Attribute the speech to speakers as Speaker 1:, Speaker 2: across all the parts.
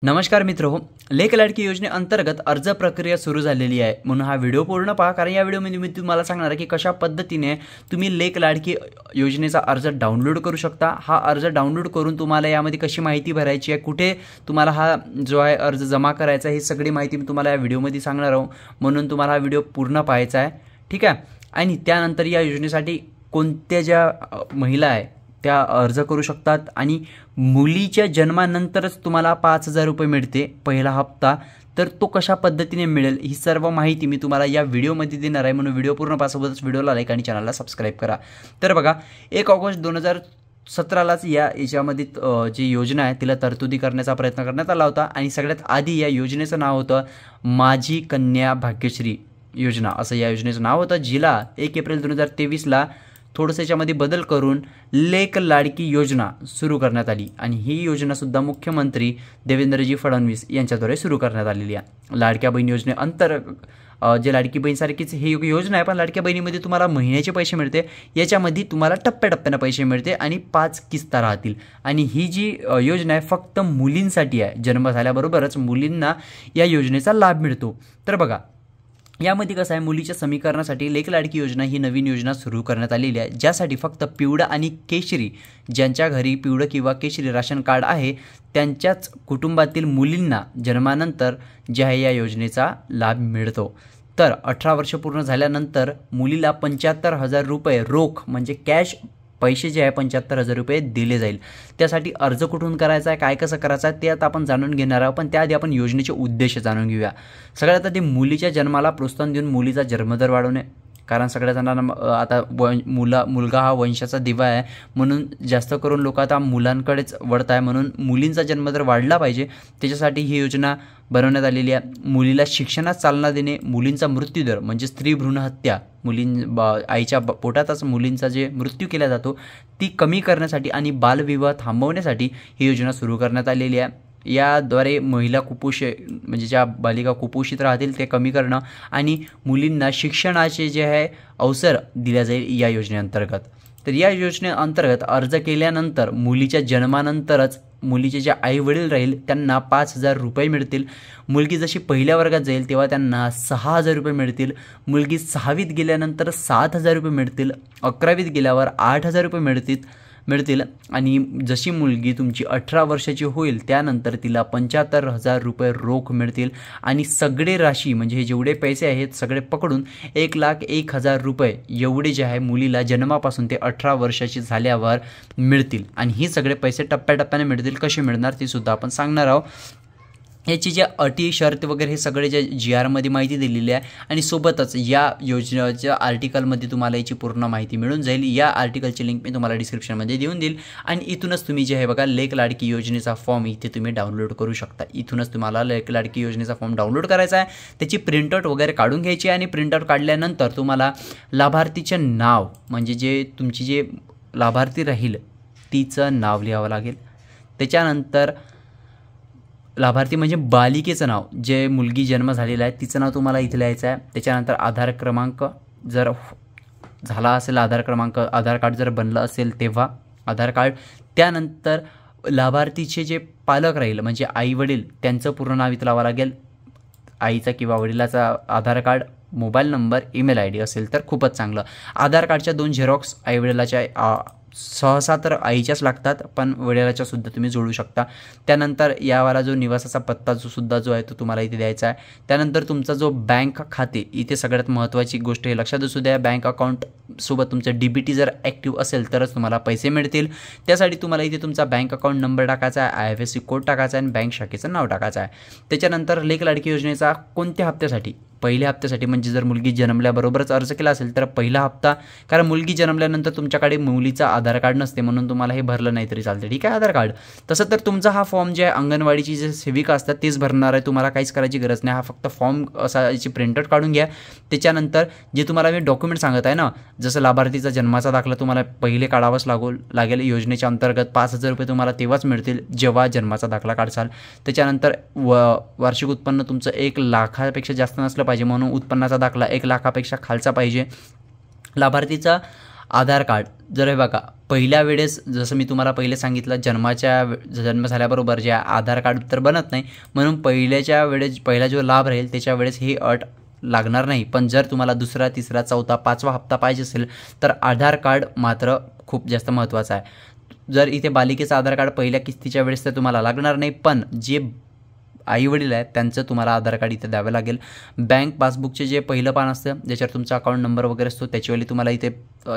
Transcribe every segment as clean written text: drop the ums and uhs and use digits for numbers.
Speaker 1: नमस्कार मित्रो, लेक लाडकी योजनेअंतर्गत अर्ज प्रक्रिया सुरू झालेली आहे. म्हणून हा व्हिडिओ पूर्ण पहा, कारण या व्हिडिओमध्ये मी तुम्हाला सांगणार आहे की कशा पद्धतीने तुम्ही लेक लाडकी योजनेचा अर्ज डाउनलोड करू शकता. हा अर्ज डाउनलोड करून तुम्हाला यामध्ये कशी माहिती भरायची आहे, कुठे तुम्हाला हा जो आहे अर्ज जमा करायचा आहे, ही सगळी माहिती मी तुम्हाला या व्हिडिओमध्ये सांगणार आहोत. म्हणून तुम्हाला हा व्हिडिओ पूर्ण पाहायचा आहे, ठीक आहे. आणि त्यानंतर या योजनेसाठी कोणत्या ज्या महिला आहे त्या अर्ज करू शकतात आणि मुलीच्या जन्मानंतरच तुम्हाला 5,000 रुपये मिळते पहिला हप्ता. तर तो कशा पद्धतीने मिळेल ही सर्व माहिती मी तुम्हाला या व्हिडिओमध्ये देणार आहे. म्हणून व्हिडिओ पूर्ण पाहासोबतच व्हिडिओला लाईक आणि चॅनलला सबस्क्राईब करा. तर बघा, 1 ऑगस्ट 2017लाच याच्यामध्ये जी योजना आहे तिला तरतुदी करण्याचा प्रयत्न करण्यात आला होता. आणि सगळ्यात आधी या योजनेचं नाव होतं माझी कन्या भाग्यश्री योजना, असं या योजनेचं नाव होतं, जिला 1 एप्रिल 2023ला थोडंसं याच्यामध्ये बदल करून लेक लाडकी योजना सुरू करण्यात आली. आणि ही योजनासुद्धा मुख्यमंत्री देवेंद्रजी फडणवीस यांच्याद्वारे सुरू करण्यात आलेली आहे. लाडक्या बहीण योजनेअंतर्गत जे लाडकी बहीणसारखीच ही योजना आहे, पण लाडक्या बहिणीमध्ये तुम्हाला महिन्याचे पैसे मिळते, याच्यामध्ये तुम्हाला टप्प्याटप्प्यानं पैसे मिळते आणि 5 किस्ता राहतील. आणि ही जी योजना आहे फक्त मुलींसाठी आहे. जन्म झाल्याबरोबरच मुलींना या योजनेचा लाभ मिळतो. तर बघा, यामध्ये कसं आहे, मुलीच्या समीकरणासाठी लेक लाडकी योजना ही नवीन योजना सुरू करण्यात आलेली आहे, ज्यासाठी फक्त पिवळं आणि केशरी, ज्यांच्या घरी पिवळं किंवा केशरी राशन कार्ड आहे त्यांच्याच कुटुंबातील मुलींना जन्मानंतर जे आहे या योजनेचा लाभ मिळतो. तर 18 वर्ष पूर्ण झाल्यानंतर मुलीला 75,000 रुपये रोख म्हणजे कॅश पैसे जे आहे 75,000 रुपये दिले जाईल. त्यासाठी अर्ज कुठून करायचा आहे, काय कसं करायचं आहे ते आता आपण जाणून घेणार आहोत. पण त्याआधी आपण योजनेचे उद्देश जाणून घेऊया. सगळ्यात आधी मुलीच्या जन्माला प्रोत्साहन देऊन मुलीचा जन्मदर वाढवणे, कारण सगळ्या जणांना आता मुलगा हा वंशाचा दिवा आहे, म्हणून जास्त करून लोक आता मुलांकडेच वळत आहे. म्हणून मुलींचा जन्मदर वाढला पाहिजे, त्याच्यासाठी ही योजना बनवण्यात आलेली आहे. मुलीला शिक्षणात चालना देणे, मुलींचा मृत्यूदर म्हणजे स्त्री भ्रूण हत्या, आईच्या पोटातच मुलींचा जे मृत्यू केला जातो ती कमी करण्यासाठी आणि बालविवाह थांबवण्यासाठी ही योजना सुरू करण्यात आलेली आहे. याद्वारे महिला म्हणजे ज्या बालिका कुपोषित राहतील ते कमी करणं आणि मुलींना शिक्षणाचे जे आहे अवसर दिला जाईल या योजनेअंतर्गत. तर या योजनेअंतर्गत अर्ज केल्यानंतर मुलीच्या जन्मानंतरच मुलीचे जे आई वडील राहील त्यांना 5,000 रुपये मिळतील. मुलगी जशी पहिल्या वर्गात जाईल तेव्हा त्यांना 6,000 रुपये मिळतील. मुलगी 6वीत गेल्यानंतर 7,000 रुपये मिळतील. 11वीत गेल्यावर 8,000 रुपये मिळतील. आणि जशी मुलगी तुमची 18 वर्षाची होईल त्यानंतर तिला 75,000 रुपये रोख मिळतील. आणि सगळे राशी म्हणजे हे जेवढे पैसे आहेत सगळे पकडून 1,01,000 रुपये एवढे जे आहे मुलीला जन्मापासून ते 18 वर्षाची झाल्यावर मिळतील. आणि ही सगळे पैसे टप्प्याटप्प्याने मिळतील. कसे मिळणार ते सुद्धा आपण सांगणार आहोत. याची जे अटी शर्त वगैरे हे सगळे जे GRमध्ये माहिती दिलेली आहे. आणि सोबतच या योजनेच्या आर्टिकलमध्ये तुम्हाला याची पूर्ण माहिती मिळून जाईल. या आर्टिकलची लिंक मी तुम्हाला डिस्क्रिप्शनमध्ये देऊन देईल. आणि इथूनच तुम्ही जे आहे बघा लेक लाडकी योजनेचा फॉर्म इथे तुम्ही डाउनलोड करू शकता. इथूनच तुम्हाला लेक लाडकी योजनेचा फॉर्म डाउनलोड करायचा आहे, त्याची प्रिंटआउट वगैरे काढून घ्यायची आहे. आणि प्रिंटआउट काढल्यानंतर तुम्हाला लाभार्थीचे नाव म्हणजे जे तुमची जे लाभार्थी राहील तिचं नाव लिहावं लागेल. त्याच्यानंतर लाभार्थी म्हणजे बालिकेचं नाव, जे मुलगी जन्म झालेला आहे तिचं नाव तुम्हाला इथे लिहायचं आहे. त्याच्यानंतर आधार क्रमांक जर झाला असेल, आधार कार्ड जर बनलं असेल तेव्हा आधार कार्ड. त्यानंतर लाभार्थीचे जे पालक राहील म्हणजे आई वडील त्यांचं पूर्ण नाव इथं लावावं लागेल. आईचा किंवा वडिलाचा Aadhaar card, mobile number, email ID असेल तर खूपच चांगलं. आधार कार्डच्या 2 झेरॉक्स आई वडिलाच्या सहसा तर आईच्याच लागतात, पण वडिलाच्या सुद्धा तुम्ही जोडू शकता. त्यानंतर यावाला जो निवासाचा पत्ता जो आहे तो तुम्हाला इथे द्यायचा आहे. त्यानंतर तुमचा जो बँक खाते, इथे सगळ्यात महत्त्वाची गोष्ट हे लक्षात असू द्या, बँक अकाउंटसोबत तुमचं DBT जर ॲक्टिव्ह असेल तरच तुम्हाला पैसे मिळतील. त्यासाठी तुम्हाला इथे तुमचा बँक अकाउंट नंबर टाकायचा आहे, IFSC कोड टाकायचा आहे आणि बँक शाखेचं नाव टाकायचं आहे. त्याच्यानंतर लेक लाडकी योजनेचा कोणत्या हप्त्यासाठी, पहिल्या हप्त्यासाठी म्हणजे जर मुलगी जन्मल्याबरोबरच अर्ज केला असेल तर पहिला हप्ता, कारण मुलगी जन्मल्यानंतर तुमच्याकडे मुलीचा आधार कार्ड नसते म्हणून तुम्हाला हे भरलं नाही तरी चालते, ठीक आहे, आधार कार्ड. तसं तर तुमचा हा फॉर्म जे आहे अंगणवाडीची जे सेविका असतात तेच भरणार आहे, तुम्हाला काहीच करायची गरज नाही. हा फक्त फॉर्म असा याची प्रिंटआउट काढून घ्या. त्याच्यानंतर जे तुम्हाला मी डॉक्युमेंट सांगत आहे ना, जसं लाभार्थीचा जन्माचा दाखला तुम्हाला पहिले काढावाच लागेल. योजनेच्या अंतर्गत 5,000 रुपये तुम्हाला तेव्हाच मिळतील जेव्हा जन्माचा दाखला काढसाल. त्याच्यानंतर वार्षिक उत्पन्न तुमचं 1 लाखापेक्षा जास्त नसलं पाहिजे, म्हणून उत्पन्नाचा दाखला 1 लाखापेक्षा खालचा पाहिजे. लाभार्थीचा आधार कार्ड. जर हे बघा पहिल्या वेळेस जसं मी तुम्हाला पहिले सांगितलं जन्म झाल्याबरोबर जे आधार कार्ड तर बनत नाही, म्हणून पहिल्याच्या वेळेस पहिला जो लाभ राहील त्याच्या वेळेस ही अट लागणार नाही. पण जर तुम्हाला दुसरा, तिसरा, चौथा, 5वा हप्ता पाहिजे असेल तर आधार कार्ड मात्र खूप जास्त महत्त्वाचं आहे. जर इथे बालिकेचं आधार कार्ड पहिल्या किस्तीच्या वेळेस तर तुम्हाला लागणार नाही, पण जे आईवडील आहेत त्यांचं तुम्हाला आधार कार्ड इथे द्यावं लागेल. बँक पासबुकचे जे पहिलं पान असतं ज्याच्यावर तुमचा अकाउंट नंबर वगैरे असतो त्याचीवाली तुम्हाला इथे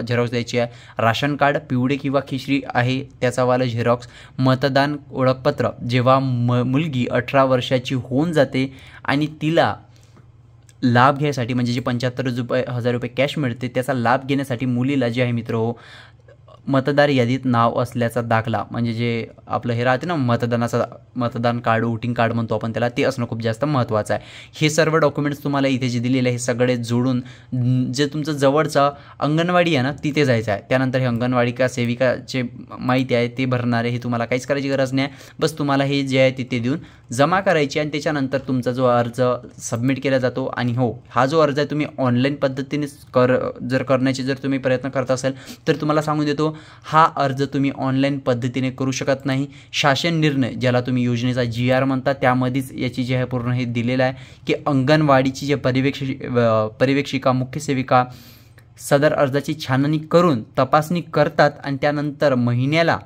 Speaker 1: झेरॉक्स द्यायची आहे. राशन कार्ड पिवळे किंवा खिशरी आहे त्याचावाला झेरॉक्स. मतदान ओळखपत्र. जेव्हा मुलगी 18 वर्षाची होऊन जाते आणि तिला लाभ घ्यायसाठी म्हणजे जे 75,000 रुपये कॅश मिळते त्याचा लाभ घेण्यासाठी मुलीला जे आहे मित्र हो मतदार यादीत नाव असल्याचा दाखला, म्हणजे जे आपलं हे राहते ना मतदान कार्ड, वोटिंग कार्ड म्हणतो आपण त्याला, ते असणं खूप जास्त महत्त्वाचं आहे. हे सर्व डॉक्युमेंट्स तुम्हाला इथे जे दिलेले आहे हे सगळे जोडून जे तुमचं जवळचं अंगणवाडी आहे ना तिथे जायचं आहे. त्यानंतर हे अंगणवाडी का सेविकाचे माहिती आहे ते भरणारे, हे तुम्हाला काहीच करायची गरज नाही. बस तुम्हाला हे जे आहे तिथे देऊन जमा करायची आणि त्याच्यानंतर तुमचा जो अर्ज सबमिट केला जातो. आणि हो, हा जो अर्ज आहे तुम्ही ऑनलाईन पद्धतीने जर करण्याचे जर तुम्ही प्रयत्न करत असाल तर तुम्हाला सांगून देतो हा अर्ज तुम्ही ऑनलाईन पद्धतीने करू शकत नाही. शासन निर्णय ज्याला तुम्ही योजनेचा GR म्हणता त्यामध्येच याची जी आहे पूर्ण हे दिलेलं आहे की अंगणवाडीची जे पर्यवेक्षिका, मुख्य सेविका सदर अर्जाची छाननी करून तपासणी करतात आणि त्यानंतर महिन्याला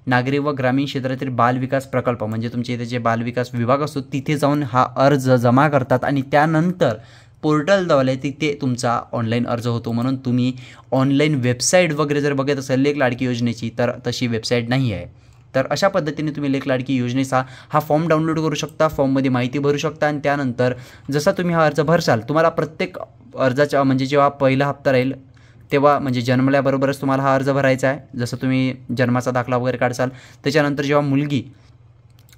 Speaker 1: नागरी व ग्रामीण क्षेत्रातील बालविकास प्रकल्प म्हणजे तुमच्या इथे जे बालविकास विभाग असतो तिथे जाऊन हा अर्ज जमा करतात आणि त्यानंतर पोर्टलद्वारे तिथे तुमचा ऑनलाईन अर्ज होतो. म्हणून तुम्ही ऑनलाईन वेबसाईट वगैरे जर बघत असाल लेक लाडकी योजनेची तर तशी वेबसाईट नाही आहे. तर अशा पद्धतीने तुम्ही लेक लाडकी योजनेचा हा फॉर्म डाउनलोड करू शकता, फॉर्ममध्ये माहिती भरू शकता आणि त्यानंतर जसा तुम्ही हा अर्ज भरसाल तुम्हाला प्रत्येक अर्जाच्या म्हणजे जेव्हा पहिला हप्ता राहील तेव्हा म्हणजे जन्मल्याबरोबरच तुम्हाला हा अर्ज भरायचा आहे. जसं तुम्ही जन्माचा दाखला वगैरे काढसाल त्याच्यानंतर जेव्हा मुलगी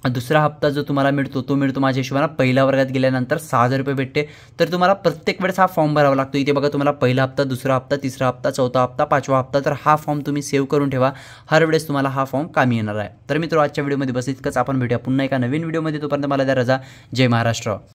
Speaker 1: दुसरा हप्ता जो तुम्हाला मिळतो तो मिळतो माझ्या हिशोबाने पहिल्या वर्गात गेल्यानंतर 6,000 रुपये भेटते. तर तुम्हाला प्रत्येक वेळेस हा फॉर्म भरावा लागतो. इथे बघा तुम्हाला पहिला हप्ता, दुसरा हप्ता, तिसरा हप्ता, चौथा हप्ता, 5वा हप्ता. तर हा फॉर्म तुम्ही सेव्ह करून ठेवा, हर वेळेस तुम्हाला हा फॉर्म कामी येणार आहे. तर मित्र आजच्या व्हिडिओमध्ये बस इतकंच. आपण भेटूया पुन्हा एका नवीन व्हिडिओमध्ये. तोपर्यंत मला द्या रजा. जय महाराष्ट्र.